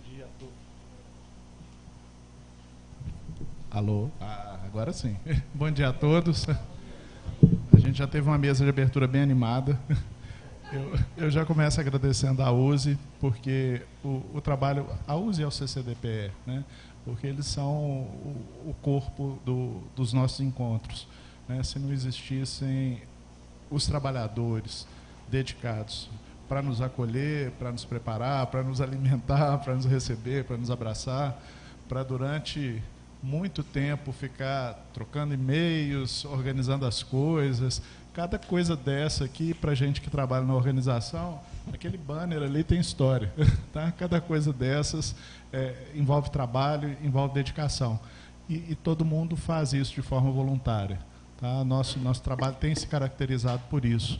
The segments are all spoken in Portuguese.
dia a todos. Alô? Agora sim. Bom dia a todos. A gente já teve uma mesa de abertura bem animada. Eu já começo agradecendo a USE, porque o trabalho, a USE é o CCDPE, né? Porque eles são o corpo dos nossos encontros, né? Se não existissem os trabalhadores dedicados para nos acolher, para nos preparar, para nos alimentar, para nos receber, para nos abraçar, para durante muito tempo ficar trocando e-mails, organizando as coisas. Cada coisa dessa aqui, para a gente que trabalha na organização, aquele banner ali tem história. Tá? Cada coisa dessas envolve trabalho, envolve dedicação. E todo mundo faz isso de forma voluntária. Tá? Nosso trabalho tem se caracterizado por isso.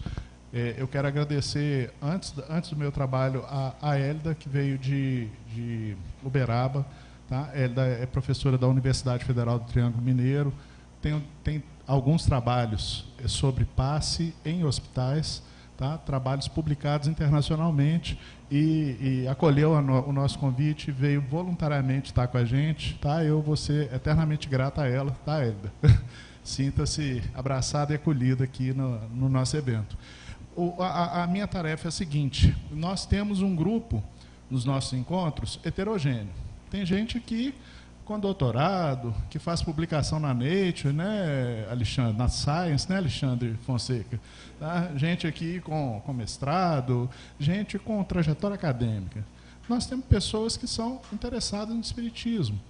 Eu quero agradecer, antes do meu trabalho, a Hélida, que veio de Uberaba. Tá? Ela é professora da Universidade Federal do Triângulo Mineiro, tem alguns trabalhos sobre passe em hospitais, tá? Trabalhos publicados internacionalmente, e acolheu o nosso convite, veio voluntariamente estar com a gente. Tá? Eu vou ser eternamente grata a ela, tá, Hélida? Sinta-se abraçada e acolhida aqui no nosso evento. A minha tarefa é a seguinte: nós temos um grupo nos nossos encontros heterogêneo. Tem gente aqui com doutorado, que faz publicação na Nature, né, Alexandre, na Science, né, Alexandre Fonseca? Tá? Gente aqui com mestrado, gente com trajetória acadêmica. Nós temos pessoas que são interessadas no espiritismo,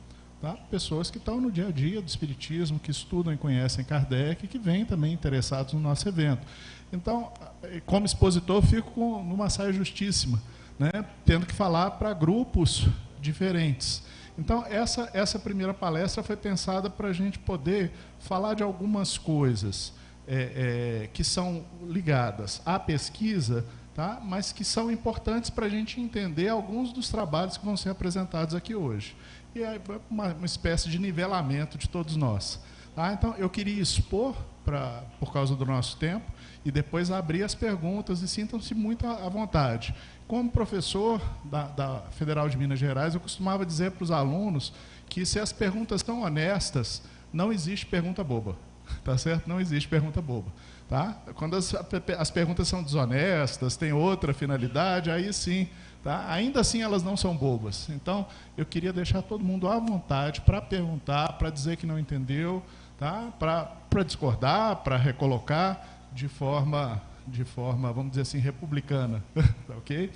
tá? Pessoas que estão no dia a dia do espiritismo, que estudam e conhecem Kardec, que vêm também interessados no nosso evento. Então, como expositor, eu fico numa saia justíssima, né, tendo que falar para grupos diferentes. Então, essa primeira palestra foi pensada para a gente poder falar de algumas coisas que são ligadas à pesquisa, tá? Mas que são importantes para a gente entender alguns dos trabalhos que vão ser apresentados aqui hoje. E é uma espécie de nivelamento de todos nós. Tá? Então, eu queria expor, por causa do nosso tempo, e depois abrir as perguntas, e sintam-se muito à vontade. Como professor da Federal de Minas Gerais, eu costumava dizer para os alunos que, se as perguntas são honestas, não existe pergunta boba. Tá certo? Não existe pergunta boba. Tá? Quando as perguntas são desonestas, têm outra finalidade, aí sim, tá? Ainda assim elas não são bobas. Então, eu queria deixar todo mundo à vontade para perguntar, para dizer que não entendeu, tá? Para discordar, para recolocar de forma, vamos dizer assim, republicana. Tá, ok?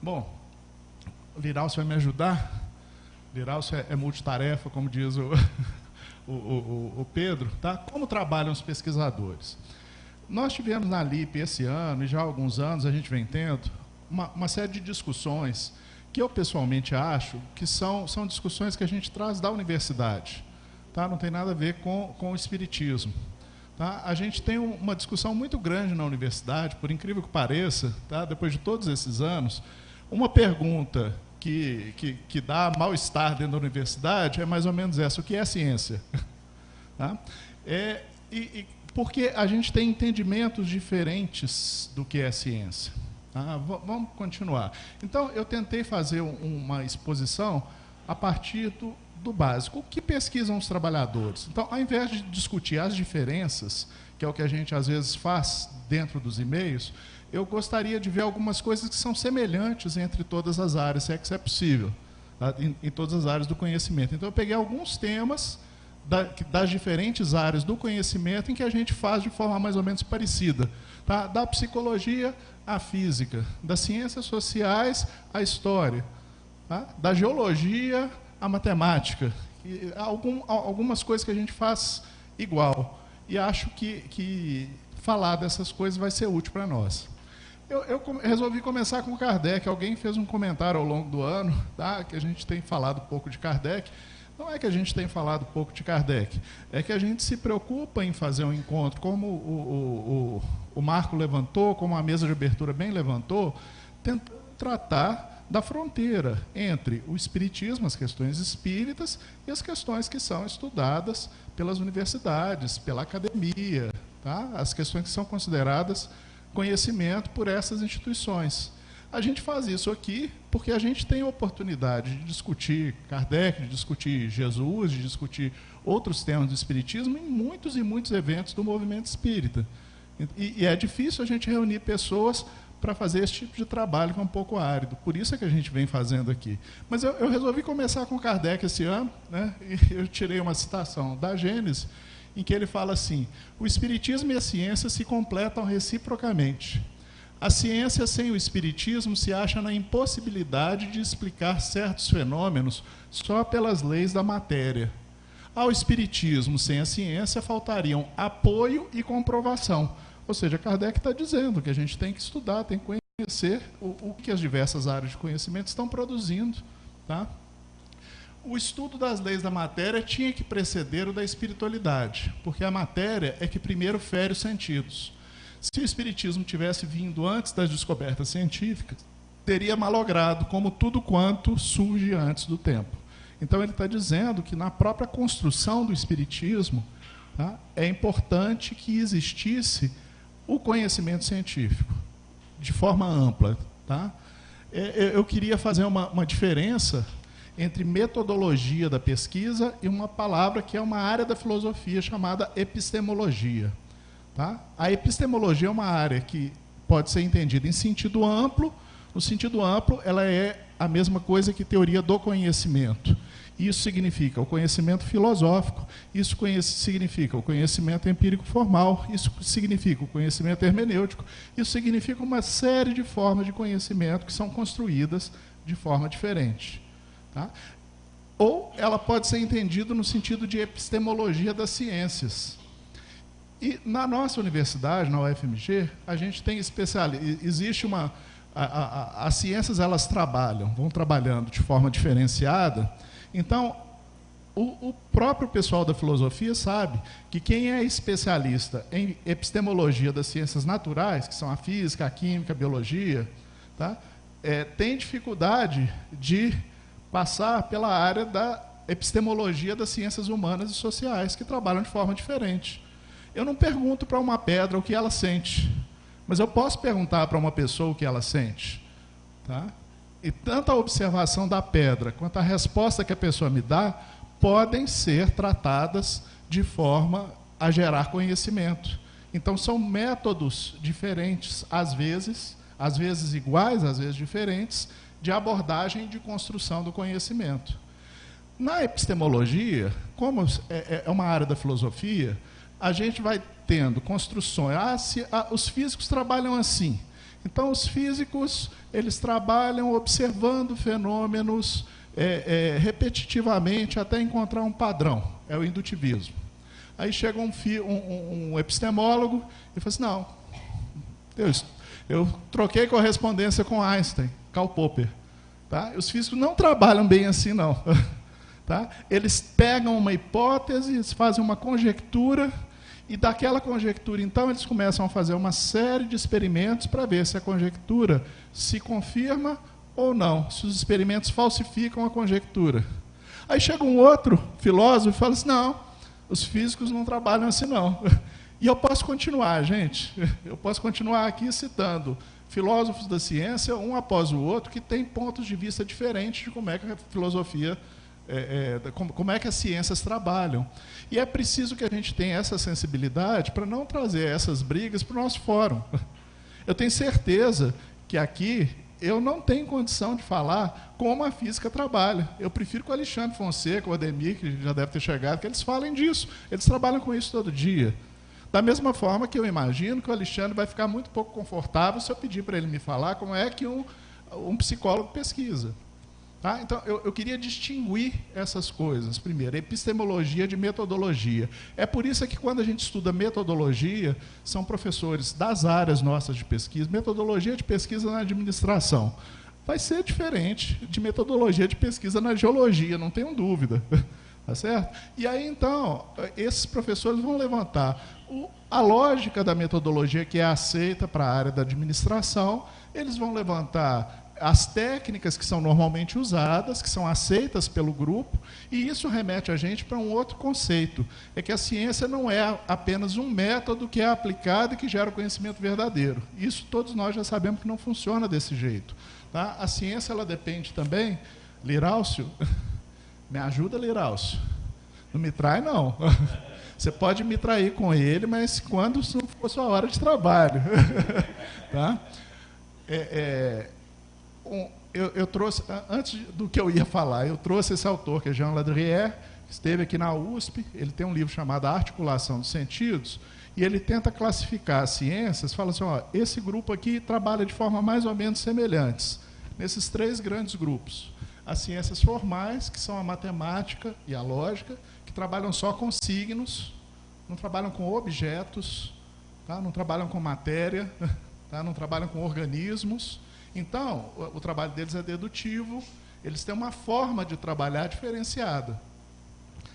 Bom, o Liralcio vai me ajudar. Liralcio é multitarefa, como diz o Pedro. Tá? Como trabalham os pesquisadores? Nós tivemos na LIP esse ano, e já há alguns anos a gente vem tendo, uma série de discussões que eu pessoalmente acho que são discussões que a gente traz da universidade. Tá? Não tem nada a ver com o espiritismo. Tá? A gente tem uma discussão muito grande na universidade, por incrível que pareça, tá? Depois de todos esses anos, uma pergunta que dá mal-estar dentro da universidade é mais ou menos essa: o que é ciência? Tá? Porque a gente tem entendimentos diferentes do que é ciência. Tá? Vamos continuar. Então, eu tentei fazer uma exposição a partir do básico. O que pesquisam os trabalhadores? Então, ao invés de discutir as diferenças, que é o que a gente às vezes faz dentro dos e-mails, eu gostaria de ver algumas coisas que são semelhantes entre todas as áreas, se é que isso é possível, tá? Em todas as áreas do conhecimento. Então, eu peguei alguns temas das diferentes áreas do conhecimento em que a gente faz de forma mais ou menos parecida. Tá? Da psicologia à física, das ciências sociais à história, tá? Da geologia à matemática. E algumas coisas que a gente faz igual. E acho que falar dessas coisas vai ser útil para nós. Eu resolvi começar com Kardec. Alguém fez um comentário ao longo do ano, tá? Que a gente tem falado pouco de Kardec. Não é que a gente tem falado pouco de Kardec, é que a gente se preocupa em fazer um encontro, como o Marco levantou, como a mesa de abertura bem levantou, tentando tratar da fronteira entre o espiritismo, as questões espíritas, e as questões que são estudadas pelas universidades, pela academia, tá? As questões que são consideradas conhecimento por essas instituições. A gente faz isso aqui porque a gente tem a oportunidade de discutir Kardec, de discutir Jesus, de discutir outros temas do Espiritismo em muitos e muitos eventos do movimento espírita. E é difícil a gente reunir pessoas para fazer esse tipo de trabalho que é um pouco árido. Por isso é que a gente vem fazendo aqui. Mas eu resolvi começar com Kardec esse ano, né? E eu tirei uma citação da Gênesis, em que ele fala assim: o Espiritismo e a ciência se completam reciprocamente. A ciência sem o Espiritismo se acha na impossibilidade de explicar certos fenômenos só pelas leis da matéria. Ao Espiritismo sem a ciência faltariam apoio e comprovação. Ou seja, Kardec está dizendo que a gente tem que estudar, tem que conhecer o que as diversas áreas de conhecimento estão produzindo. Tá? O estudo das leis da matéria tinha que preceder o da espiritualidade, porque a matéria é que primeiro fere os sentidos. Se o Espiritismo tivesse vindo antes das descobertas científicas, teria malogrado como tudo quanto surge antes do tempo. Então ele está dizendo que na própria construção do Espiritismo, tá, é importante que existisse o conhecimento científico, de forma ampla. Tá? Eu queria fazer uma diferença entre metodologia da pesquisa e uma palavra que é uma área da filosofia chamada epistemologia. Tá? A epistemologia é uma área que pode ser entendida em sentido amplo. No sentido amplo, ela é a mesma coisa que teoria do conhecimento. Isso significa o conhecimento filosófico, isso significa o conhecimento empírico formal, isso significa o conhecimento hermenêutico, isso significa uma série de formas de conhecimento que são construídas de forma diferente. Tá? Ou ela pode ser entendida no sentido de epistemologia das ciências. E na nossa universidade, na UFMG, a gente tem existe uma... As ciências, elas vão trabalhando de forma diferenciada. Então, o próprio pessoal da filosofia sabe que quem é especialista em epistemologia das ciências naturais, que são a física, a química, a biologia, tá? Tem dificuldade de passar pela área da epistemologia das ciências humanas e sociais, que trabalham de forma diferente. Eu não pergunto para uma pedra o que ela sente, mas eu posso perguntar para uma pessoa o que ela sente. Tá? E tanto a observação da pedra quanto a resposta que a pessoa me dá podem ser tratadas de forma a gerar conhecimento. Então, são métodos diferentes, às vezes iguais, às vezes diferentes, de abordagem e de construção do conhecimento. Na epistemologia, como é uma área da filosofia, a gente vai tendo construções. Os físicos trabalham assim. Então, os físicos, eles trabalham observando fenômenos repetitivamente até encontrar um padrão. É o indutivismo. Aí chega um epistemólogo e fala assim: não, eu troquei correspondência com Einstein, Karl Popper. Tá? Os físicos não trabalham bem assim, não. Tá? Eles pegam uma hipótese, eles fazem uma conjectura, e daquela conjectura, então, eles começam a fazer uma série de experimentos para ver se a conjectura se confirma ou não, se os experimentos falsificam a conjectura. Aí chega um outro filósofo e fala assim: não, os físicos não trabalham assim, não. E eu posso continuar, gente. Eu posso continuar aqui citando filósofos da ciência, um após o outro, que têm pontos de vista diferentes de como é que a filosofia, como é que as ciências trabalham. E é preciso que a gente tenha essa sensibilidade para não trazer essas brigas para o nosso fórum. Eu tenho certeza que aqui eu não tenho condição de falar como a física trabalha. Eu prefiro que o Alexandre Fonseca, o Ademir, que já deve ter chegado, que eles falem disso. Eles trabalham com isso todo dia. Da mesma forma que eu imagino que o Alexandre vai ficar muito pouco confortável se eu pedir para ele me falar como é que um psicólogo pesquisa. Tá? Então, eu queria distinguir essas coisas. Primeiro, epistemologia de metodologia. É por isso que, quando a gente estuda metodologia, são professores das áreas nossas de pesquisa. Metodologia de pesquisa na administração vai ser diferente de metodologia de pesquisa na geologia, não tenham dúvida. Tá certo? E aí, então, esses professores vão levantar a lógica da metodologia que é aceita para a área da administração, eles vão levantar as técnicas que são normalmente usadas, que são aceitas pelo grupo, e isso remete a gente para um outro conceito, é que a ciência não é apenas um método que é aplicado e que gera o conhecimento verdadeiro. Isso todos nós já sabemos que não funciona desse jeito. Tá? A ciência ela depende também, Liraucio, me ajuda, Liraucio, não me trai não. Você pode me trair com ele, mas quando não for sua hora de trabalho. Tá? Eu trouxe, antes do que eu ia falar, eu trouxe esse autor, que é Jean Ladrierie, que esteve aqui na USP, ele tem um livro chamado A Articulação dos Sentidos, e ele tenta classificar as ciências, fala assim, ó, esse grupo aqui trabalha de forma mais ou menos semelhantes, nesses 3 grandes grupos. As ciências formais, que são a matemática e a lógica, que trabalham só com signos, não trabalham com objetos, tá? Não trabalham com matéria, tá? Não trabalham com organismos. Então, o trabalho deles é dedutivo, eles têm uma forma de trabalhar diferenciada.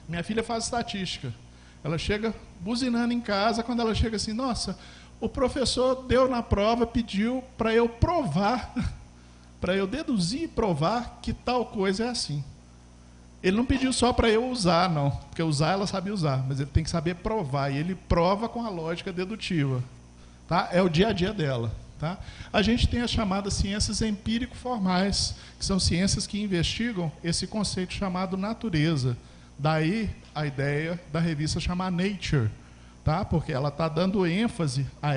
Minha filha faz estatística. Ela chega buzinando em casa, quando ela chega assim, nossa, o professor deu na prova, pediu para eu provar, para eu deduzir e provar que tal coisa é assim. Ele não pediu só para eu usar, não, porque usar ela sabe usar, mas ele tem que saber provar, e ele prova com a lógica dedutiva. Tá? É o dia a dia dela. Tá? A gente tem as chamadas ciências empírico-formais, que são ciências que investigam esse conceito chamado natureza. Daí a ideia da revista chamar Nature, tá? Porque ela está dando ênfase a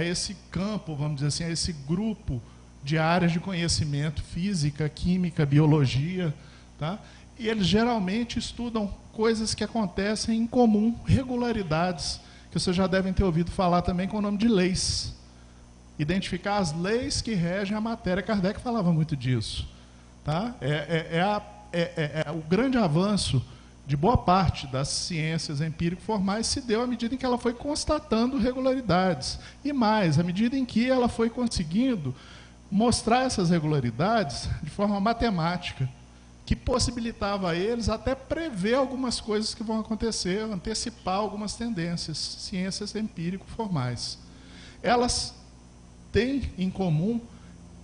esse campo, vamos dizer assim, a esse grupo de áreas de conhecimento, física, química, biologia. Tá? E eles geralmente estudam coisas que acontecem em comum, regularidades, que vocês já devem ter ouvido falar também com o nome de leis. Identificar as leis que regem a matéria. Kardec falava muito disso. Tá? O grande avanço de boa parte das ciências empírico-formais se deu à medida em que ela foi constatando regularidades. E mais, à medida em que ela foi conseguindo mostrar essas regularidades de forma matemática, que possibilitava a eles até prever algumas coisas que vão acontecer, antecipar algumas tendências, ciências empírico-formais. Elas têm em comum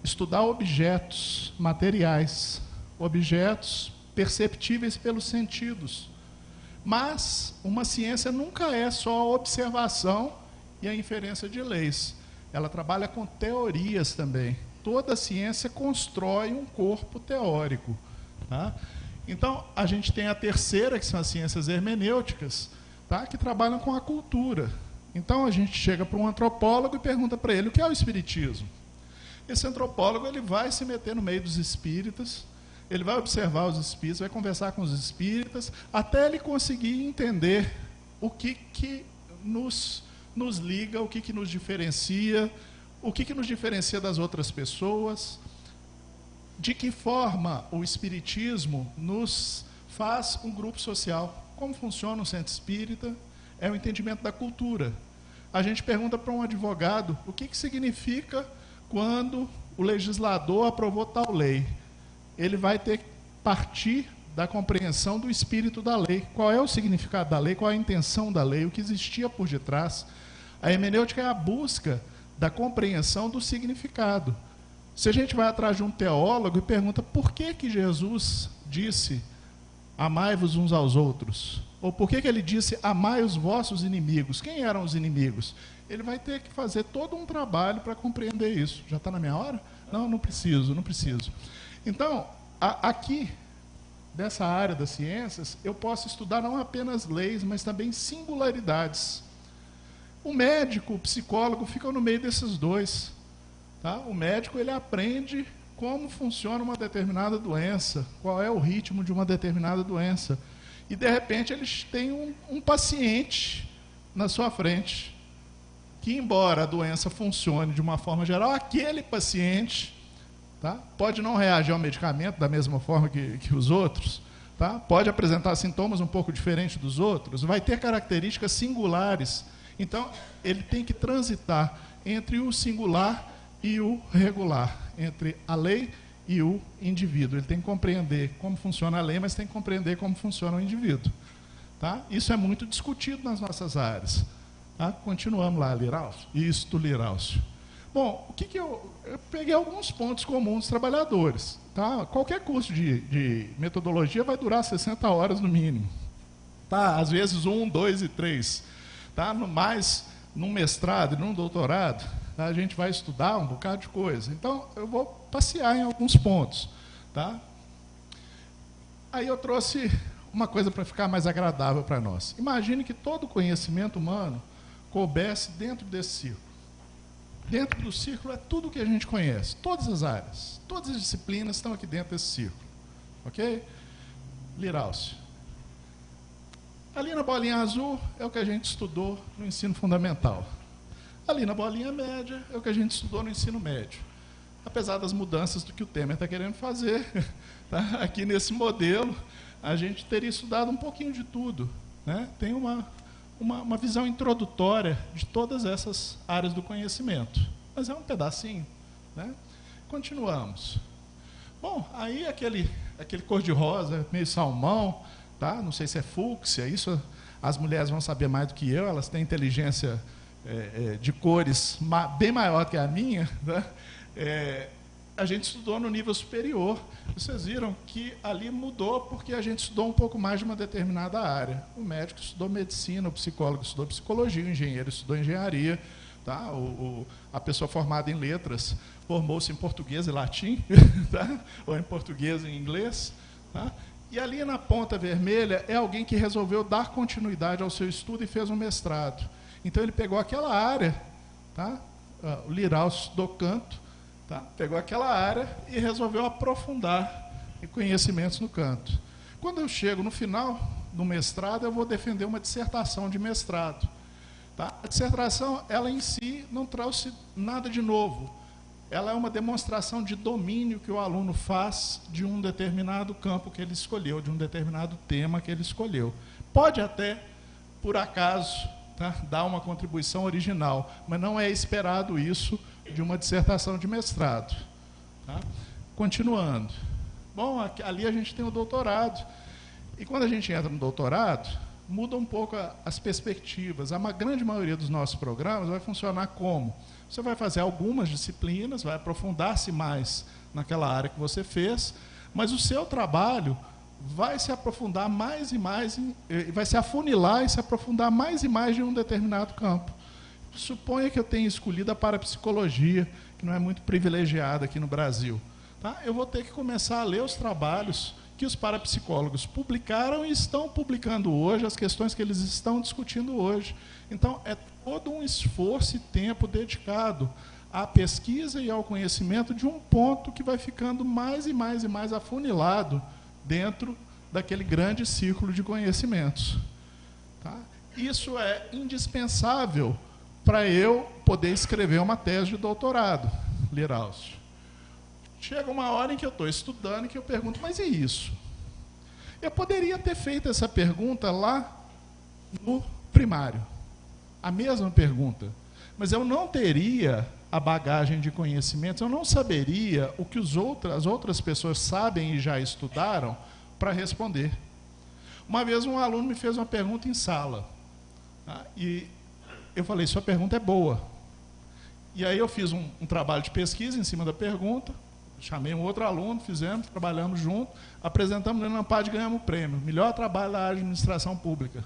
estudar objetos materiais, objetos perceptíveis pelos sentidos. Mas uma ciência nunca é só a observação e a inferência de leis. Ela trabalha com teorias também. Toda ciência constrói um corpo teórico. Tá? Então, a gente tem a terceira, que são as ciências hermenêuticas, tá? Que trabalham com a cultura. Então, a gente chega para um antropólogo e pergunta para ele o que é o espiritismo. Esse antropólogo ele vai se meter no meio dos espíritas, ele vai observar os espíritas, vai conversar com os espíritas, até ele conseguir entender o que nos liga, o que nos diferencia, o que nos diferencia das outras pessoas, de que forma o espiritismo nos faz um grupo social, como funciona um centro espírita, é o entendimento da cultura. A gente pergunta para um advogado o que significa quando o legislador aprovou tal lei. Ele vai ter que partir da compreensão do espírito da lei. Qual é o significado da lei, qual é a intenção da lei, o que existia por detrás. A hermenêutica é a busca da compreensão do significado. Se a gente vai atrás de um teólogo e pergunta por que Jesus disse amai-vos uns aos outros, ou por que ele disse amai os vossos inimigos, quem eram os inimigos? Ele vai ter que fazer todo um trabalho para compreender isso. Já está na minha hora? Não, não preciso. Então, aqui, dessa área das ciências, eu posso estudar não apenas leis, mas também singularidades. O médico, o psicólogo, ficam no meio desses dois. Tá? O médico ele aprende como funciona uma determinada doença, qual é o ritmo de uma determinada doença. E, de repente, eles têm um paciente na sua frente, que, embora a doença funcione de uma forma geral, aquele paciente, tá, pode não reagir ao medicamento da mesma forma que os outros, tá? Pode apresentar sintomas um pouco diferentes dos outros, vai ter características singulares. Então, ele tem que transitar entre o singular e o regular, entre a lei e o indivíduo. Ele tem que compreender como funciona a lei, mas tem que compreender como funciona o indivíduo. Tá? Isso é muito discutido nas nossas áreas. Tá? Continuamos lá, Liraucio. Liraucio. Bom, eu peguei alguns pontos comuns dos trabalhadores. Tá? Qualquer curso de metodologia vai durar 60 horas no mínimo. Tá? Às vezes 1, 2 e 3. Tá? Mais num mestrado e num doutorado, tá? A gente vai estudar um bocado de coisa. Então, eu vou passear em alguns pontos. Tá? Aí eu trouxe uma coisa para ficar mais agradável para nós. Imagine que todo o conhecimento humano coubesse dentro desse círculo. Dentro do círculo é tudo o que a gente conhece, todas as áreas, todas as disciplinas estão aqui dentro desse círculo. Ok? Lirauce. Ali na bolinha azul é o que a gente estudou no ensino fundamental. Ali na bolinha média é o que a gente estudou no ensino médio. Apesar das mudanças do que o Temer está querendo fazer, tá? Aqui nesse modelo, a gente teria estudado um pouquinho de tudo. Né? Tem uma visão introdutória de todas essas áreas do conhecimento. Mas é um pedacinho. Né? Continuamos. Bom, aí aquele cor-de-rosa, meio salmão, tá? Não sei se é fúcsia, isso as mulheres vão saber mais do que eu, elas têm inteligência de cores bem maior que a minha. Né? A gente estudou no nível superior. Vocês viram que ali mudou porque a gente estudou um pouco mais de uma determinada área. O médico estudou medicina, o psicólogo estudou psicologia, o engenheiro estudou engenharia, tá? A pessoa formada em letras formou-se em português e latim, tá? Ou em português e inglês. Tá? E ali na ponta vermelha é alguém que resolveu dar continuidade ao seu estudo e fez um mestrado. Então ele pegou aquela área, tá? O Lirauce estudou canto, tá? Pegou aquela área e resolveu aprofundar em conhecimentos no canto. Quando eu chego no final do mestrado, eu vou defender uma dissertação de mestrado. Tá? A dissertação, ela em si, não trouxe nada de novo. Ela é uma demonstração de domínio que o aluno faz de um determinado campo que ele escolheu, de um determinado tema que ele escolheu. Pode até, por acaso, tá, dar uma contribuição original, mas não é esperado isso de uma dissertação de mestrado. Tá? Continuando. Bom, ali a gente tem o doutorado. E quando a gente entra no doutorado, muda um pouco as perspectivas. A grande maioria dos nossos programas vai funcionar como? Você vai fazer algumas disciplinas, vai aprofundar-se mais naquela área que você fez, mas o seu trabalho vai se aprofundar mais e mais, vai se afunilar e se aprofundar mais e mais em um determinado campo. Suponha que eu tenha escolhido a parapsicologia, que não é muito privilegiada aqui no Brasil. Tá? Eu vou ter que começar a ler os trabalhos que os parapsicólogos publicaram e estão publicando hoje, as questões que eles estão discutindo hoje. Então, é todo um esforço e tempo dedicado à pesquisa e ao conhecimento de um ponto que vai ficando mais e mais e mais afunilado dentro daquele grande círculo de conhecimentos. Tá? Isso é indispensável para eu poder escrever uma tese de doutorado, Lirauce. Chega uma hora em que eu estou estudando e que eu pergunto, mas e isso? Eu poderia ter feito essa pergunta lá no primário. A mesma pergunta. Mas eu não teria a bagagem de conhecimentos, eu não saberia o que as outras pessoas sabem e já estudaram para responder. Uma vez um aluno me fez uma pergunta em sala. Tá? E eu falei, sua pergunta é boa. E aí eu fiz um trabalho de pesquisa em cima da pergunta, chamei um outro aluno, trabalhamos junto, apresentamos no Ampad e ganhamos o prêmio. Melhor trabalho da administração pública.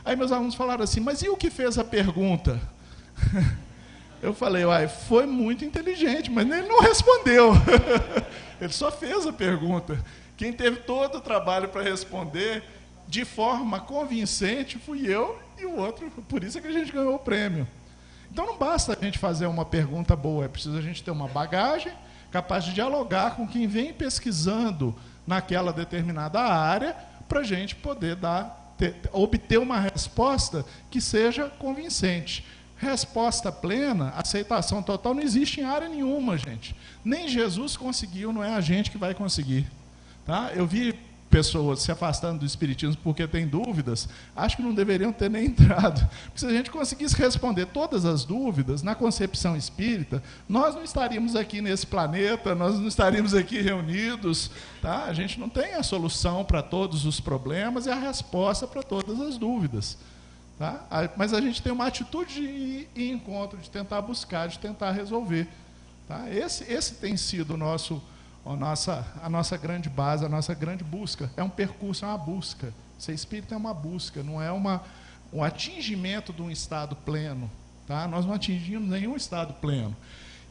Aí meus alunos falaram assim, mas e o que fez a pergunta? Eu falei, foi muito inteligente, mas ele não respondeu. Ele só fez a pergunta. Quem teve todo o trabalho para responder de forma convincente fui eu e o outro, por isso é que a gente ganhou o prêmio. Então não basta a gente fazer uma pergunta boa, é preciso a gente ter uma bagagem capaz de dialogar com quem vem pesquisando naquela determinada área para a gente poder obter uma resposta que seja convincente. Resposta plena, aceitação total, não existe em área nenhuma, gente. Nem Jesus conseguiu, não é a gente que vai conseguir. Tá? Eu vi pessoas se afastando do espiritismo porque têm dúvidas, acho que não deveriam ter nem entrado. Porque se a gente conseguisse responder todas as dúvidas na concepção espírita, nós não estaríamos aqui nesse planeta, nós não estaríamos aqui reunidos. Tá? A gente não tem a solução para todos os problemas e a resposta para todas as dúvidas. Tá? Mas a gente tem uma atitude de ir em encontro, de tentar buscar, de tentar resolver. Tá? Esse tem sido a nossa grande base, a nossa grande busca. É um percurso, é uma busca. Ser espírita é uma busca, não é um atingimento de um estado pleno. Tá? Nós não atingimos nenhum estado pleno.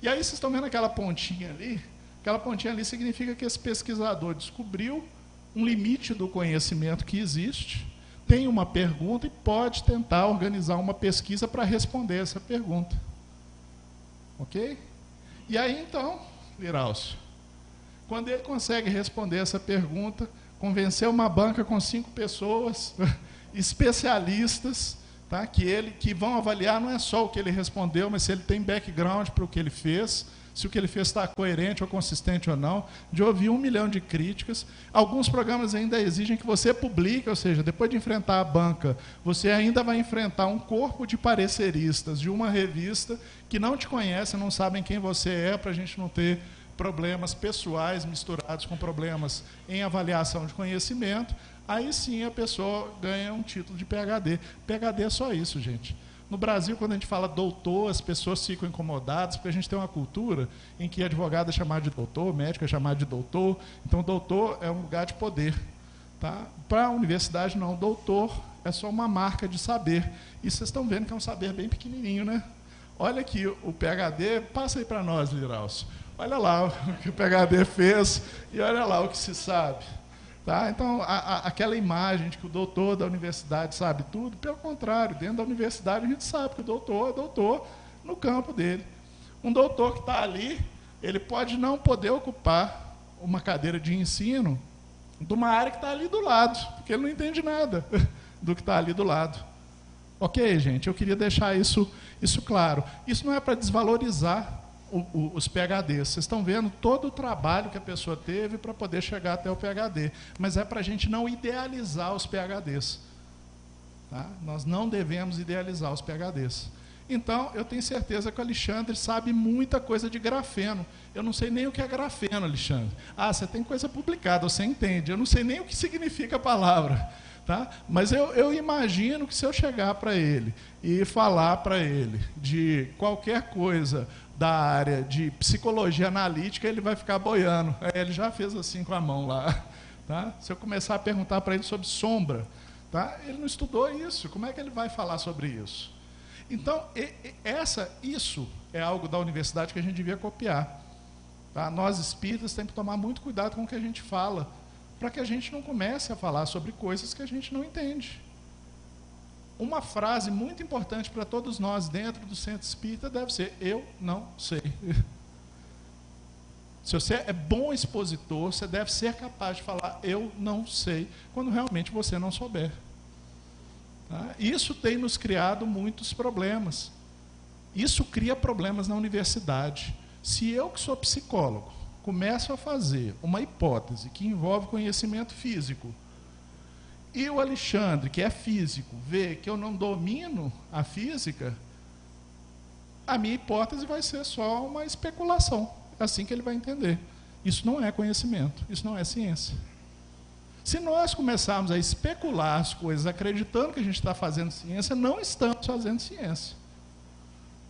E aí vocês estão vendo aquela pontinha ali? Aquela pontinha ali significa que esse pesquisador descobriu um limite do conhecimento que existe, tem uma pergunta e pode tentar organizar uma pesquisa para responder essa pergunta. Ok? E aí, então, Liraucio, quando ele consegue responder essa pergunta, convencer uma banca com 5 pessoas, especialistas, tá? que vão avaliar não é só o que ele respondeu, mas se ele tem background para o que ele fez, se o que ele fez está coerente ou consistente ou não, de ouvir 1 milhão de críticas. Alguns programas ainda exigem que você publique, ou seja, depois de enfrentar a banca, você ainda vai enfrentar um corpo de pareceristas de uma revista que não te conhece, não sabem quem você é, para a gente não ter problemas pessoais misturados com problemas em avaliação de conhecimento. Aí sim a pessoa ganha um título de PhD. PhD é só isso, gente. No Brasil, quando a gente fala doutor, as pessoas ficam incomodadas, porque a gente tem uma cultura em que advogado é chamado de doutor, médico é chamado de doutor. Então, doutor é um lugar de poder. Tá? Para a universidade, não. Doutor é só uma marca de saber. E vocês estão vendo que é um saber bem pequenininho, né? Olha aqui o PhD, passa aí para nós, Liraucio. Olha lá o que o PhD fez e olha lá o que se sabe. Tá? Então, aquela imagem de que o doutor da universidade sabe tudo, pelo contrário, dentro da universidade a gente sabe que o doutor é doutor no campo dele. Um doutor que está ali, ele pode não poder ocupar uma cadeira de ensino de uma área que está ali do lado, porque ele não entende nada do que está ali do lado. Ok, gente? Eu queria deixar isso claro. Isso não é para desvalorizar os PhDs. Vocês estão vendo todo o trabalho que a pessoa teve para poder chegar até o PhD. Mas é para a gente não idealizar os PhDs. Tá? Nós não devemos idealizar os PhDs. Então, eu tenho certeza que o Alexandre sabe muita coisa de grafeno. Eu não sei nem o que é grafeno, Alexandre. Ah, você tem coisa publicada, você entende. Eu não sei nem o que significa a palavra. Tá? Mas eu imagino que se eu chegar para ele e falar para ele de qualquer coisa da área de psicologia analítica, ele vai ficar boiando. Ele já fez assim com a mão lá. Tá? Se eu começar a perguntar para ele sobre sombra, tá? Ele não estudou isso. Como é que ele vai falar sobre isso? Então, isso é algo da universidade que a gente devia copiar. Tá? Nós espíritas temos que tomar muito cuidado com o que a gente fala, para que a gente não comece a falar sobre coisas que a gente não entende. Uma frase muito importante para todos nós dentro do centro espírita deve ser: eu não sei. Se você é bom expositor, você deve ser capaz de falar eu não sei, quando realmente você não souber. Tá? Isso tem nos criado muitos problemas. Isso cria problemas na universidade. Se eu, que sou psicólogo, começo a fazer uma hipótese que envolve conhecimento físico, e o Alexandre, que é físico, vê que eu não domino a física, a minha hipótese vai ser só uma especulação. É assim que ele vai entender. Isso não é conhecimento, isso não é ciência. Se nós começarmos a especular as coisas acreditando que a gente está fazendo ciência, não estamos fazendo ciência.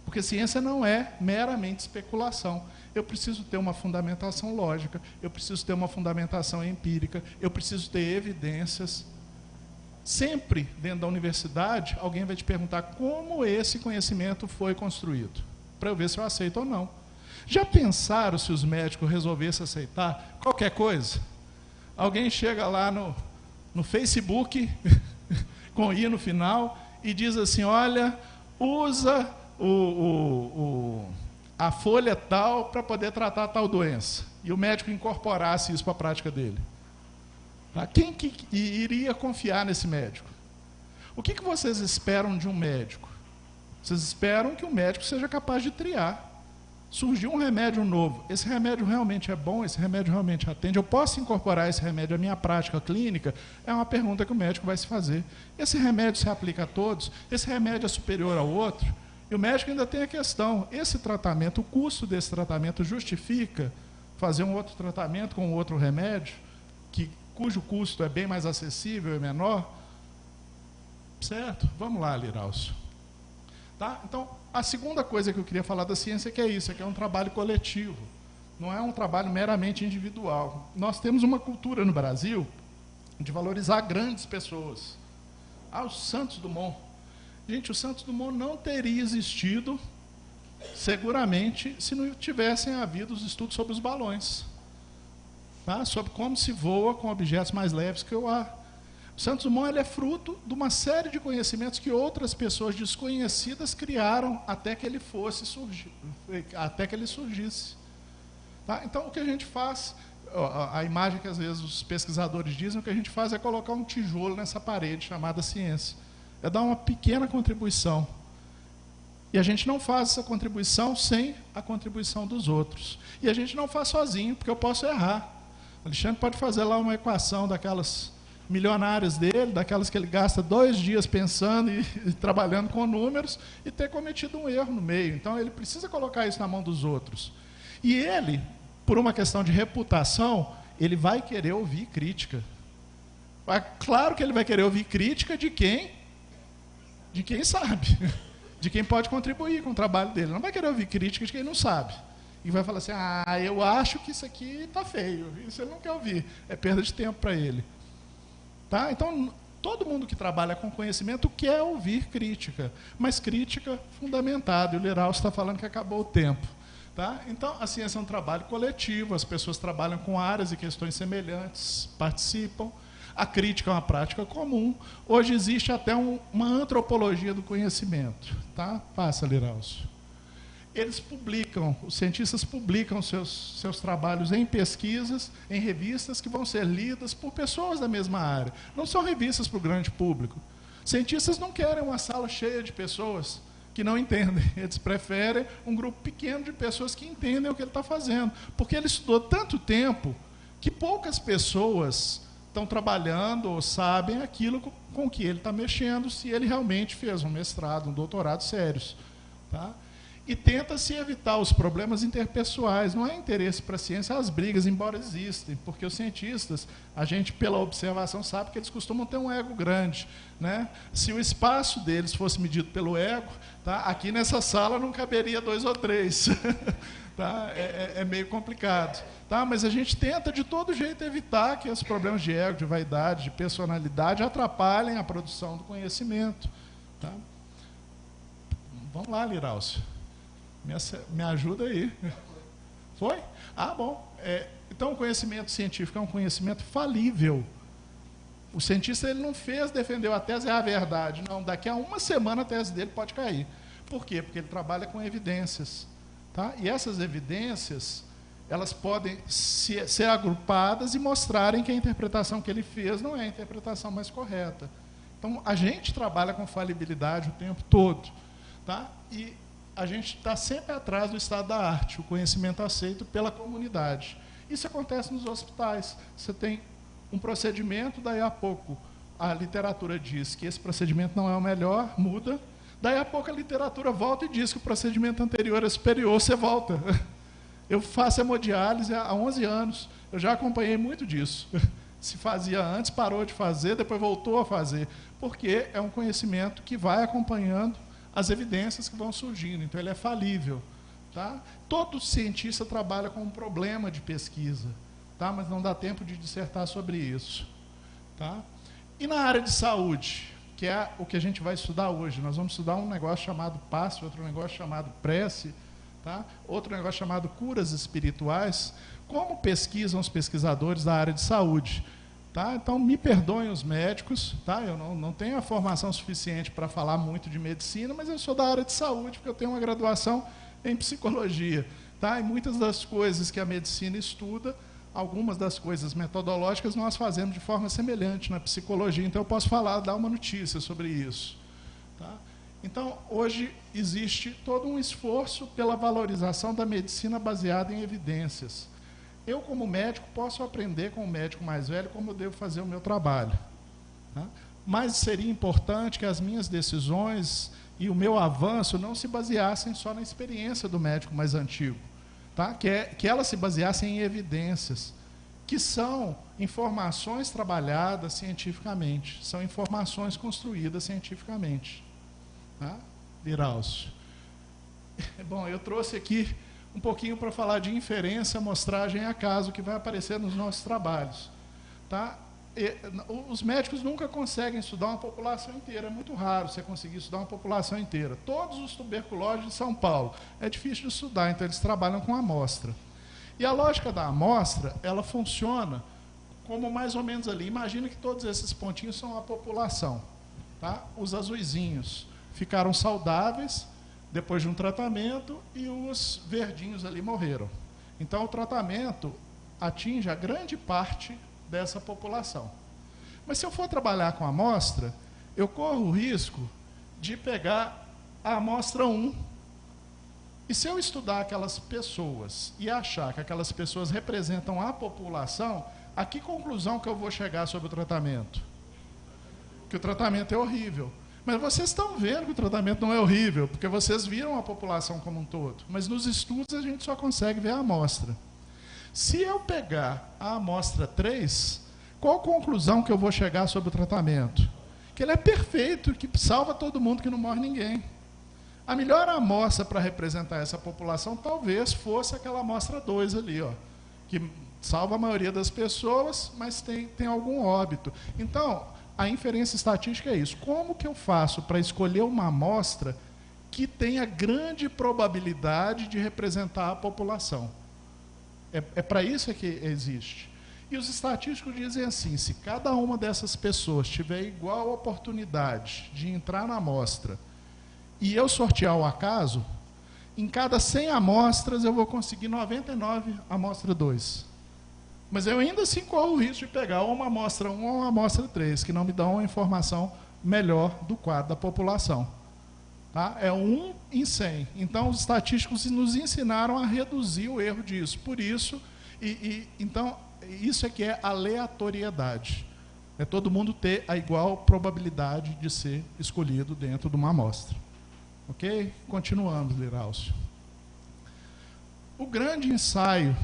Porque ciência não é meramente especulação. Eu preciso ter uma fundamentação lógica, eu preciso ter uma fundamentação empírica, eu preciso ter evidências. Sempre, dentro da universidade, alguém vai te perguntar como esse conhecimento foi construído, para eu ver se eu aceito ou não. Já pensaram se os médicos resolvessem aceitar qualquer coisa? Alguém chega lá no Facebook, com I no final, e diz assim: olha, usa a folha tal para poder tratar tal doença. E o médico incorporasse isso para a prática dele. Tá? Quem que iria confiar nesse médico? O que vocês esperam de um médico? Vocês esperam que o médico seja capaz de triar. Surgiu um remédio novo. Esse remédio realmente é bom? Esse remédio realmente atende? Eu posso incorporar esse remédio à minha prática clínica? É uma pergunta que o médico vai se fazer. Esse remédio se aplica a todos? Esse remédio é superior ao outro? E o médico ainda tem a questão: esse tratamento, o custo desse tratamento justifica fazer um outro tratamento com outro remédio, cujo custo é bem mais acessível e menor? Certo? Vamos lá, Liraucio. Tá? Então, a segunda coisa que eu queria falar da ciência que é isso, é que é um trabalho coletivo. Não é um trabalho meramente individual. Nós temos uma cultura no Brasil de valorizar grandes pessoas. O Santos Dumont. Gente, o Santos Dumont não teria existido, seguramente, se não tivessem havido os estudos sobre os balões. Tá? Sobre como se voa com objetos mais leves que o ar. O Santos Dumont ele é fruto de uma série de conhecimentos que outras pessoas desconhecidas criaram até que ele surgisse. Tá? Então, o que a gente faz, a imagem que às vezes os pesquisadores dizem, o que a gente faz é colocar um tijolo nessa parede chamada ciência. É dar uma pequena contribuição. E a gente não faz essa contribuição sem a contribuição dos outros. E a gente não faz sozinho, porque eu posso errar. O Alexandre pode fazer lá uma equação daquelas milionárias dele, daquelas que ele gasta 2 dias pensando e trabalhando com números, e ter cometido um erro no meio. Então, ele precisa colocar isso na mão dos outros. E ele, por uma questão de reputação, ele vai querer ouvir crítica. Claro que ele vai querer ouvir crítica de quem sabe, de quem pode contribuir com o trabalho dele. Não vai querer ouvir crítica de quem não sabe. E vai falar assim, eu acho que isso aqui está feio. Isso ele não quer ouvir. É perda de tempo para ele. Tá? Então, todo mundo que trabalha com conhecimento quer ouvir crítica, mas crítica fundamentada. E o Liraucio está falando que acabou o tempo. Tá? Então, a ciência é um trabalho coletivo, as pessoas trabalham com áreas e questões semelhantes, participam. A crítica é uma prática comum. Hoje existe até uma antropologia do conhecimento. Tá? Passa, Liraucio. Eles publicam, os cientistas publicam seus trabalhos em pesquisas, em revistas que vão ser lidas por pessoas da mesma área. Não são revistas para o grande público. Cientistas não querem uma sala cheia de pessoas que não entendem. Eles preferem um grupo pequeno de pessoas que entendem o que ele está fazendo. Porque ele estudou tanto tempo que poucas pessoas estão trabalhando ou sabem aquilo com que ele está mexendo, se ele realmente fez um mestrado, um doutorado sérios. Tá? E tenta-se evitar os problemas interpessoais. Não é interesse para a ciência as brigas, embora existem, porque os cientistas, a gente, pela observação, sabe que eles costumam ter um ego grande. Né? Se o espaço deles fosse medido pelo ego, tá? Aqui nessa sala não caberia 2 ou 3. Tá? É meio complicado. Tá? Mas a gente tenta, de todo jeito, evitar que os problemas de ego, de vaidade, de personalidade atrapalhem a produção do conhecimento. Tá? Vamos lá, Liraucio. Me ajuda aí. Foi? Bom. Então, o conhecimento científico é um conhecimento falível. O cientista ele não defendeu a tese, é a verdade. Não, daqui a uma semana a tese dele pode cair. Por quê? Porque ele trabalha com evidências. Tá? E essas evidências, elas podem ser agrupadas e mostrarem que a interpretação que ele fez não é a interpretação mais correta. Então, a gente trabalha com falibilidade o tempo todo. Tá? E a gente está sempre atrás do estado da arte, o conhecimento aceito pela comunidade. Isso acontece nos hospitais. Você tem um procedimento, daí a pouco a literatura diz que esse procedimento não é o melhor, muda. Daí a pouco a literatura volta e diz que o procedimento anterior é superior, você volta. Eu faço hemodiálise há 11 anos, eu já acompanhei muito disso. Se fazia antes, parou de fazer, depois voltou a fazer. Porque é um conhecimento que vai acompanhando as evidências que vão surgindo, então ele é falível. Tá? Todo cientista trabalha com um problema de pesquisa, tá? Mas não dá tempo de dissertar sobre isso. Tá? E na área de saúde, que é o que a gente vai estudar hoje, nós vamos estudar um negócio chamado passe, outro negócio chamado prece, tá? Outro negócio chamado curas espirituais. Como pesquisam os pesquisadores da área de saúde? Tá? Então, me perdoem os médicos, tá? Eu não tenho a formação suficiente para falar muito de medicina, mas eu sou da área de saúde, porque eu tenho uma graduação em psicologia. Tá? E muitas das coisas que a medicina estuda, algumas das coisas metodológicas, nós fazemos de forma semelhante na psicologia. Então, eu posso dar uma notícia sobre isso. Tá? Então, hoje existe todo um esforço pela valorização da medicina baseada em evidências. Eu, como médico, posso aprender com o médico mais velho como eu devo fazer o meu trabalho. Tá? Mas seria importante que as minhas decisões e o meu avanço não se baseassem só na experiência do médico mais antigo. Tá? Que elas se baseassem em evidências. que são informações trabalhadas cientificamente, são informações construídas cientificamente. Tá? Liraucio. Bom, eu trouxe aqui um pouquinho para falar de inferência, amostragem e acaso, que vai aparecer nos nossos trabalhos. Tá? Os médicos nunca conseguem estudar uma população inteira, é muito raro você conseguir estudar uma população inteira. Todos os tuberculosos de São Paulo, é difícil de estudar, então eles trabalham com amostra. E a lógica da amostra, ela funciona como mais ou menos ali. Imagina que todos esses pontinhos são a população. Tá? Os azuizinhos ficaram saudáveis depois de um tratamento e os verdinhos ali morreram. Então o tratamento atinge a grande parte dessa população. Mas se eu for trabalhar com a amostra, eu corro o risco de pegar a amostra 1. E se eu estudar aquelas pessoas e achar que aquelas pessoas representam a população, a que conclusão que eu vou chegar sobre o tratamento? Que o tratamento é horrível. Mas vocês estão vendo que o tratamento não é horrível, porque vocês viram a população como um todo. Mas nos estudos a gente só consegue ver a amostra. Se eu pegar a amostra 3, qual a conclusão que eu vou chegar sobre o tratamento? Que ele é perfeito, que salva todo mundo, que não morre ninguém. A melhor amostra para representar essa população talvez fosse aquela amostra 2 ali, ó, que salva a maioria das pessoas, mas tem algum óbito. Então, a inferência estatística é isso. Como que eu faço para escolher uma amostra que tenha grande probabilidade de representar a população? É para isso que existe. E os estatísticos dizem assim, se cada uma dessas pessoas tiver igual oportunidade de entrar na amostra e eu sortear o acaso, em cada 100 amostras eu vou conseguir 99 amostra 2. Mas eu ainda assim corro o risco de pegar uma amostra 1 ou uma amostra 3, que não me dão uma informação melhor do quadro da população. Tá? É 1 em 100. Então, os estatísticos nos ensinaram a reduzir o erro disso. Por isso, então, isso é que é aleatoriedade. É todo mundo ter a igual probabilidade de ser escolhido dentro de uma amostra. Ok? Continuamos, Liraucio. O grande ensaio,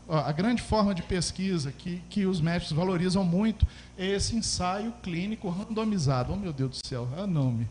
a grande forma de pesquisa que os médicos valorizam muito é esse ensaio clínico randomizado. Oh, meu Deus do céu, é o nome.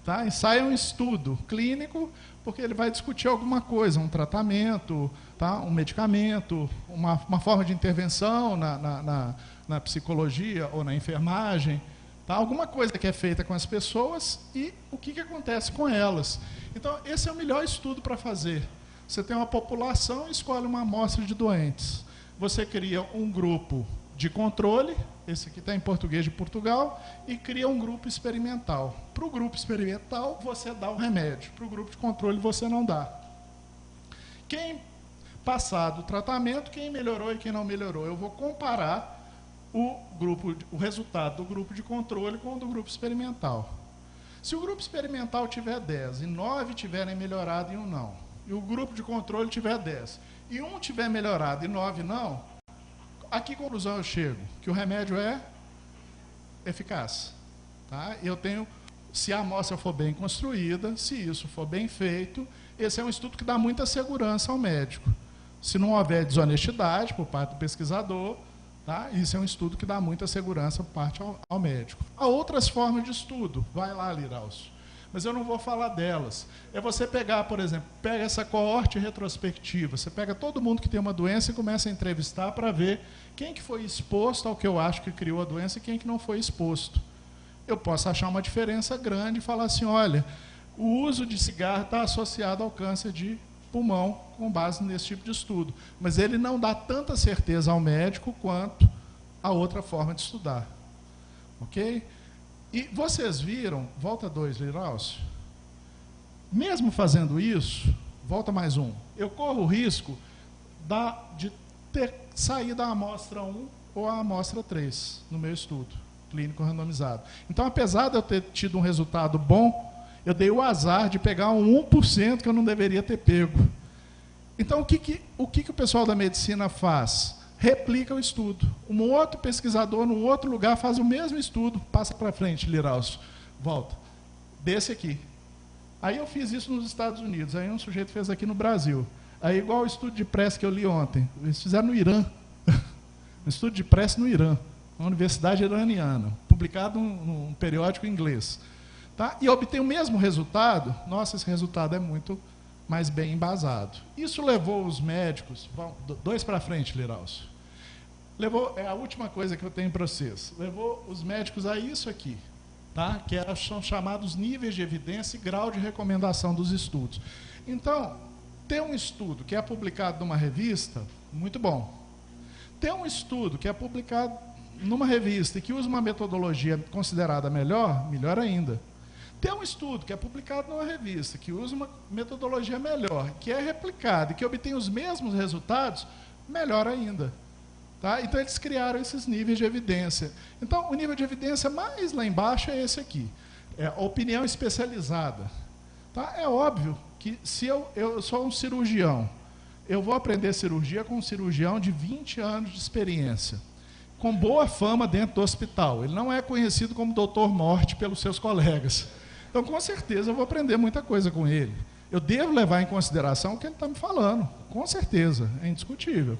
Tá? Ensaio é um estudo clínico, porque ele vai discutir alguma coisa, um tratamento, tá? Um medicamento, uma forma de intervenção na psicologia ou na enfermagem. Tá? Alguma coisa que é feita com as pessoas e o que acontece com elas. Então, esse é o melhor estudo para fazer. Você tem uma população e escolhe uma amostra de doentes. Você cria um grupo de controle, esse aqui está em português de Portugal, e cria um grupo experimental. Para o grupo experimental, você dá o remédio. Para o grupo de controle, você não dá. Quem passar do tratamento, quem melhorou e quem não melhorou. Eu vou comparar o resultado do grupo de controle com o do grupo experimental. Se o grupo experimental tiver 10 e 9 tiverem melhorado e 1 não, e o grupo de controle tiver 10 e 1 tiver melhorado e 9 não, a que conclusão eu chego? Que o remédio é eficaz. Tá? Eu tenho, se a amostra for bem construída, se isso for bem feito, esse é um estudo que dá muita segurança ao médico. Se não houver desonestidade por parte do pesquisador, tá? Isso é um estudo que dá muita segurança por parte ao médico. Há outras formas de estudo. Vai lá, Liraucio. Mas eu não vou falar delas. É você pegar, por exemplo, pega essa coorte retrospectiva, você pega todo mundo que tem uma doença e começa a entrevistar para ver quem que foi exposto ao que eu acho que criou a doença e quem que não foi exposto. Eu posso achar uma diferença grande e falar assim, olha, o uso de cigarro está associado ao câncer de pulmão, com base nesse tipo de estudo. Mas ele não dá tanta certeza ao médico quanto a outra forma de estudar. Ok? E vocês viram, volta 2, Liraucio, mesmo fazendo isso, volta mais 1, eu corro o risco de ter saído da amostra 1 ou a amostra 3 no meu estudo clínico randomizado. Então, apesar de eu ter tido um resultado bom, eu dei o azar de pegar um 1% que eu não deveria ter pego. Então, o que o pessoal da medicina faz? Replica o estudo. Um outro pesquisador, num outro lugar, faz o mesmo estudo. Passa para frente, Liraucio. Volta. Desse aqui. Aí eu fiz isso nos Estados Unidos. Aí um sujeito fez aqui no Brasil. Aí, igual o estudo de pressa que eu li ontem. Eles fizeram no Irã. um estudo de prece no Irã, uma universidade iraniana, publicado num periódico inglês. Tá? E obtém o mesmo resultado. Nossa, esse resultado é muito mais bem embasado. Isso levou os médicos, dois para frente, Liraucio. É a última coisa que eu tenho para vocês. Levou os médicos a isso aqui, tá? Que são chamados níveis de evidência e grau de recomendação dos estudos. Então, ter um estudo que é publicado numa revista, muito bom. Ter um estudo que é publicado numa revista e que usa uma metodologia considerada melhor, melhor ainda. Ter um estudo que é publicado numa revista, que usa uma metodologia melhor, que é replicado e que obtém os mesmos resultados, melhor ainda. Tá? Então, eles criaram esses níveis de evidência. Então, o nível de evidência mais lá embaixo é esse aqui. É a opinião especializada. Tá? É óbvio que se eu sou um cirurgião, eu vou aprender cirurgia com um cirurgião de 20 anos de experiência, com boa fama dentro do hospital. Ele não é conhecido como Dr. Morte pelos seus colegas. Então, com certeza, eu vou aprender muita coisa com ele. Eu devo levar em consideração o que ele está me falando. Com certeza, é indiscutível.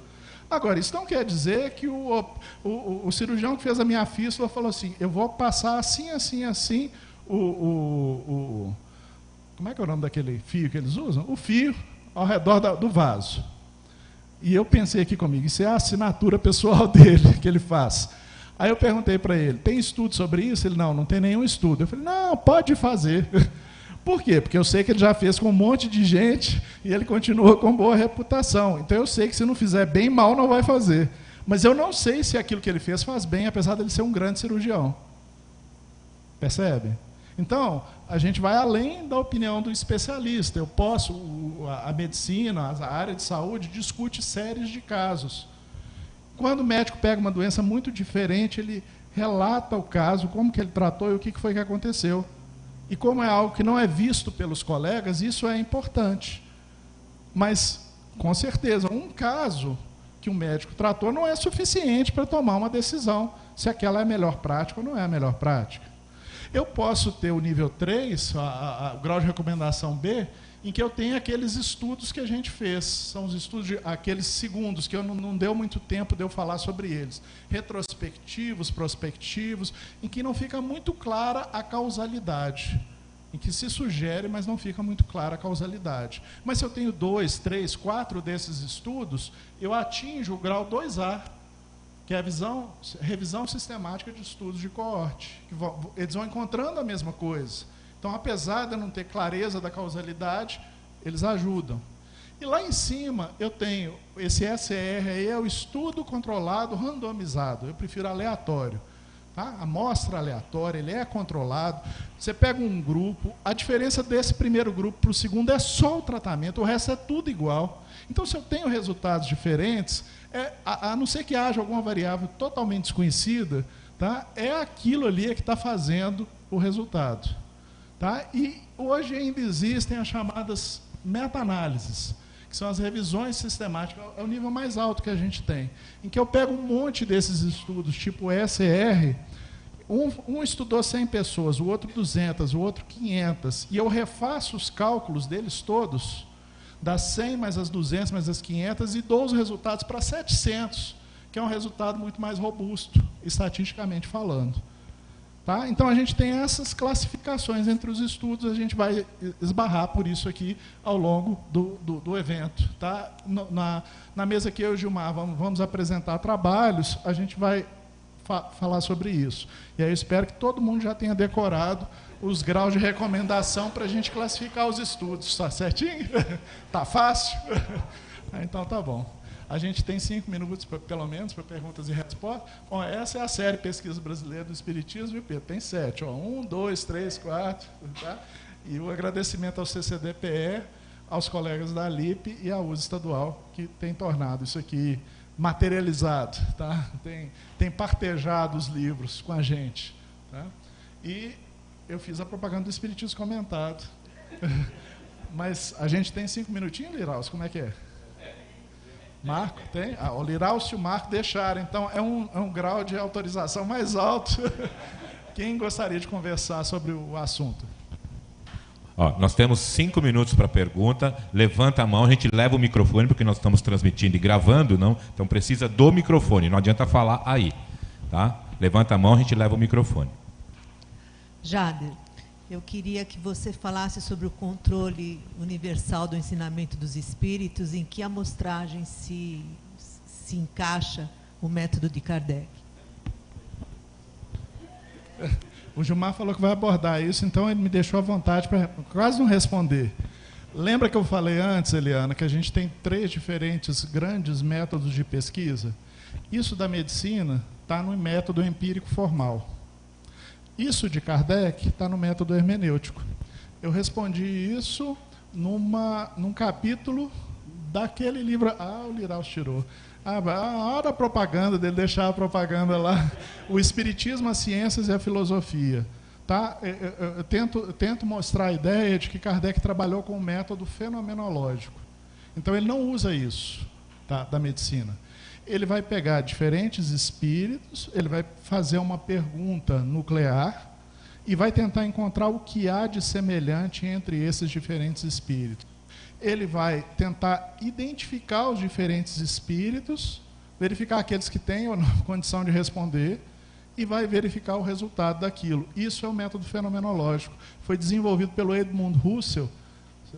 Agora, isso não quer dizer que o cirurgião que fez a minha fístula falou assim, eu vou passar assim, assim, assim, como é que é o nome daquele fio que eles usam? O fio ao redor do vaso. E eu pensei aqui comigo, isso é a assinatura pessoal dele, que ele faz. Aí eu perguntei para ele, tem estudo sobre isso? Ele, não tem nenhum estudo. Eu falei, não, pode fazer. Por quê? Porque eu sei que ele já fez com um monte de gente e ele continua com boa reputação. Então eu sei que se não fizer bem, mal não vai fazer. Mas eu não sei se aquilo que ele fez faz bem, apesar dele ser um grande cirurgião. Percebe? Então, a gente vai além da opinião do especialista. A medicina, a área de saúde, discute séries de casos. Quando o médico pega uma doença muito diferente, ele relata o caso, como que ele tratou e o que foi que aconteceu. E como é algo que não é visto pelos colegas, isso é importante. Mas, com certeza, um caso que o médico tratou não é suficiente para tomar uma decisão se aquela é a melhor prática ou não é a melhor prática. Eu posso ter o nível 3, o grau de recomendação B, em que eu tenho aqueles estudos que a gente fez. São os estudos, aqueles segundos, que não deu muito tempo de eu falar sobre eles. Retrospectivos, prospectivos, em que não fica muito clara a causalidade. Em que se sugere, mas não fica muito clara a causalidade. Mas se eu tenho 2, 3, 4 desses estudos, eu atinjo o grau 2A, que é a revisão sistemática de estudos de coorte. Eles vão encontrando a mesma coisa. Então, apesar de eu não ter clareza da causalidade, eles ajudam. E lá em cima, eu tenho esse SR aí, é o estudo controlado randomizado. Eu prefiro aleatório. Tá? Amostra aleatória, ele é controlado. Você pega um grupo, a diferença desse primeiro grupo para o segundo é só o tratamento, o resto é tudo igual. Então, se eu tenho resultados diferentes, a não ser que haja alguma variável totalmente desconhecida, tá? É aquilo ali que está fazendo o resultado. Tá? E hoje ainda existem as chamadas meta-análises, que são as revisões sistemáticas, é o nível mais alto que a gente tem, em que eu pego um monte desses estudos, tipo SR, um estudou 100 pessoas, o outro 200, o outro 500, e eu refaço os cálculos deles todos, das 100 mais as 200 mais as 500, e dou os resultados para 700, que é um resultado muito mais robusto, estatisticamente falando. Tá? Então, a gente tem essas classificações entre os estudos, a gente vai esbarrar por isso aqui ao longo do evento. Tá? Na mesa que eu e o Gilmar vamos apresentar trabalhos, a gente vai falar sobre isso. E aí eu espero que todo mundo já tenha decorado os graus de recomendação para a gente classificar os estudos. Está certinho? Está fácil? Então, tá bom. A gente tem 5 minutos, pelo menos, para perguntas e respostas. Bom, essa é a série Pesquisa Brasileira do Espiritismo, viu, Pedro? Tem 7. 1, 2, 3, 4. Tá? E o agradecimento ao CCDPE, aos colegas da LIP e à USE Estadual, que tem tornado isso aqui materializado. Tá? Tem partejado os livros com a gente. Tá? E eu fiz a propaganda do Espiritismo comentado. Mas a gente tem 5 minutinhos, Liraus? Como é que é? Marco, tem? O Liraus e o Marco deixaram. Então, é um grau de autorização mais alto. Quem gostaria de conversar sobre o assunto? Ó, nós temos 5 minutos para pergunta. Levanta a mão, a gente leva o microfone, porque nós estamos transmitindo e gravando, não? Então precisa do microfone, não adianta falar aí. Tá? Levanta a mão, a gente leva o microfone. Jader, eu queria que você falasse sobre o controle universal do ensinamento dos espíritos, em que amostragem se encaixa o método de Kardec. O Gilmar falou que vai abordar isso, então ele me deixou à vontade para quase não responder. Lembra que eu falei antes, Eliana, que a gente tem 3 diferentes grandes métodos de pesquisa? Isso da medicina está no método empírico formal. Isso de Kardec está no método hermenêutico. Eu respondi isso num capítulo daquele livro... o Liraus tirou. A hora da propaganda dele, deixar a propaganda lá. O Espiritismo, as Ciências e a Filosofia. Tá? Eu tento mostrar a ideia de que Kardec trabalhou com o método fenomenológico. Então, ele não usa isso, tá, da medicina. Ele vai pegar diferentes espíritos, ele vai fazer uma pergunta nuclear e vai tentar encontrar o que há de semelhante entre esses diferentes espíritos. Ele vai tentar identificar os diferentes espíritos, verificar aqueles que têm ou não condição de responder e vai verificar o resultado daquilo. Isso é o método fenomenológico. Foi desenvolvido pelo Edmund Husserl,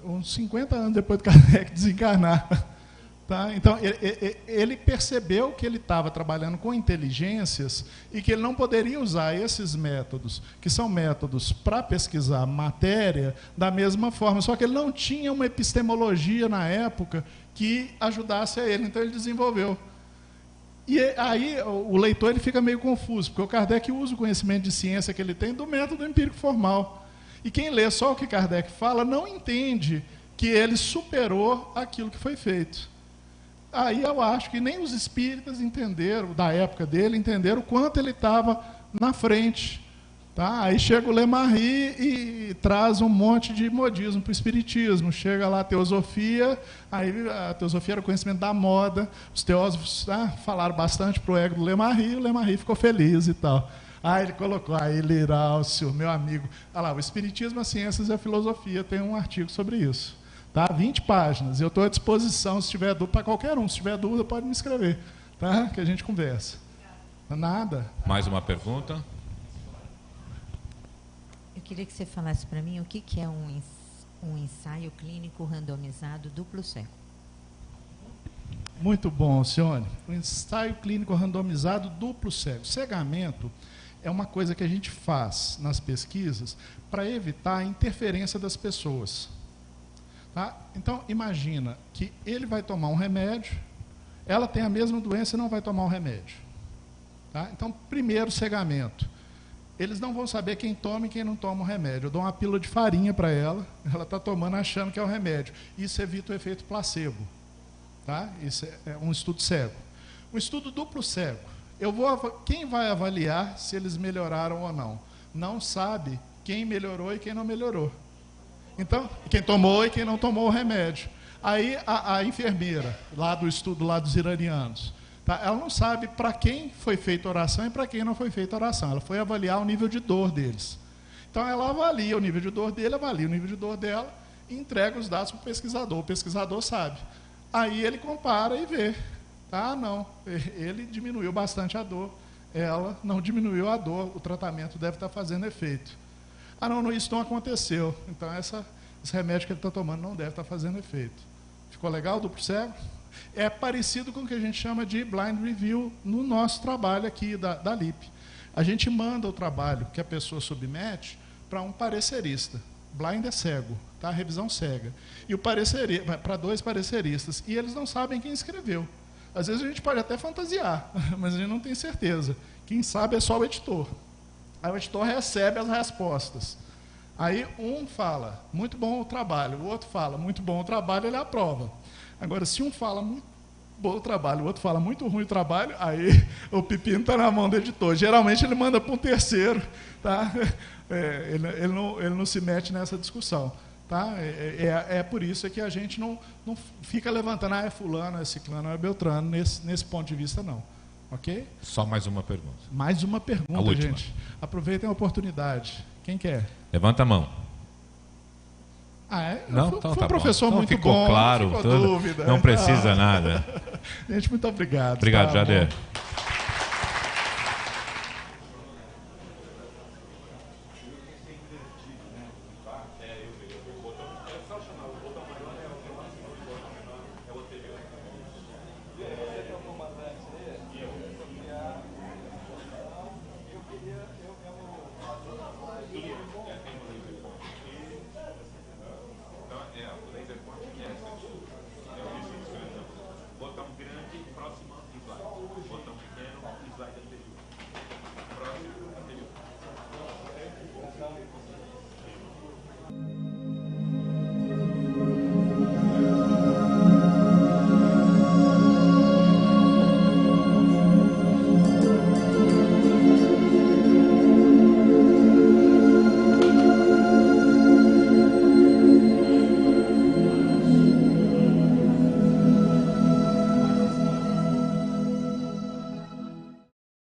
uns 50 anos depois de Kardec desencarnar. Tá? Então, ele percebeu que ele estava trabalhando com inteligências e que ele não poderia usar esses métodos, que são métodos para pesquisar matéria, da mesma forma. Só que ele não tinha uma epistemologia na época que ajudasse a ele, então ele desenvolveu. E aí o leitor ele fica meio confuso, porque o Kardec usa o conhecimento de ciência que ele tem do método empírico formal. E quem lê só o que Kardec fala não entende que ele superou aquilo que foi feito. Aí eu acho que nem os espíritas entenderam, da época dele, entenderam o quanto ele estava na frente. Tá? Aí chega o Lemarie e traz um monte de modismo para o espiritismo. Chega lá a teosofia, aí a teosofia era o conhecimento da moda, os teósofos falaram bastante para o ego do Lemarie, e o Lemarie ficou feliz e tal. Aí ele colocou, aí Liraucio, meu amigo, olha lá, o Espiritismo, as Ciências e a Filosofia, tem um artigo sobre isso. Tá? 20 páginas. Eu estou à disposição, se tiver dúvida, para qualquer um. Se tiver dúvida, pode me escrever. Tá? Que a gente conversa. Nada. Mais uma pergunta? Eu queria que você falasse para mim o que é um ensaio clínico randomizado duplo cego. Muito bom, Alcione. Um ensaio clínico randomizado duplo cego. Cegamento é uma coisa que a gente faz nas pesquisas para evitar a interferência das pessoas. Tá? Então, imagina que ele vai tomar um remédio, ela tem a mesma doença e não vai tomar o remédio. Tá? Então, primeiro, cegamento. Eles não vão saber quem toma e quem não toma o remédio. Eu dou uma pílula de farinha para ela, ela está tomando achando que é o remédio. Isso evita o efeito placebo. Tá? Isso é um estudo cego. Um estudo duplo cego. Quem vai avaliar se eles melhoraram ou não? Não sabe quem melhorou e quem não melhorou. Então, quem tomou e quem não tomou o remédio. Aí a enfermeira, lá do estudo lá dos iranianos, tá? Ela não sabe para quem foi feita oração e para quem não foi feita oração. Ela foi avaliar o nível de dor deles. Então, ela avalia o nível de dor dele, avalia o nível de dor dela e entrega os dados para o pesquisador. O pesquisador sabe. Aí ele compara e vê. Tá? Não, ele diminuiu bastante a dor. Ela não diminuiu a dor. O tratamento deve estar fazendo efeito. Não, isso não aconteceu. Então, esse remédio que ele está tomando não deve estar fazendo efeito. Ficou legal, duplo cego? É parecido com o que a gente chama de blind review no nosso trabalho aqui da LIP. A gente manda o trabalho que a pessoa submete para um parecerista. Blind é cego, tá? Revisão cega. E para 2 pareceristas. E eles não sabem quem escreveu. Às vezes a gente pode até fantasiar, mas a gente não tem certeza. Quem sabe é só o editor. Aí o editor recebe as respostas. Aí um fala, muito bom o trabalho, o outro fala, muito bom o trabalho, ele aprova. Agora, se um fala muito bom o trabalho, o outro fala muito ruim o trabalho, aí o pepino está na mão do editor. Geralmente ele manda para um terceiro, tá? Ele não se mete nessa discussão. Tá? É por isso que a gente não fica levantando, é fulano, é ciclano, é beltrano, nesse ponto de vista não. Ok? Só mais uma pergunta. Mais uma pergunta, gente. Aproveitem a oportunidade. Quem quer? Levanta a mão. Não, Foi então um tá professor bom. Então muito ficou bom. claro, Não ficou tudo. dúvida. Não precisa nada. Gente, muito obrigado. Obrigado, tá? Jader.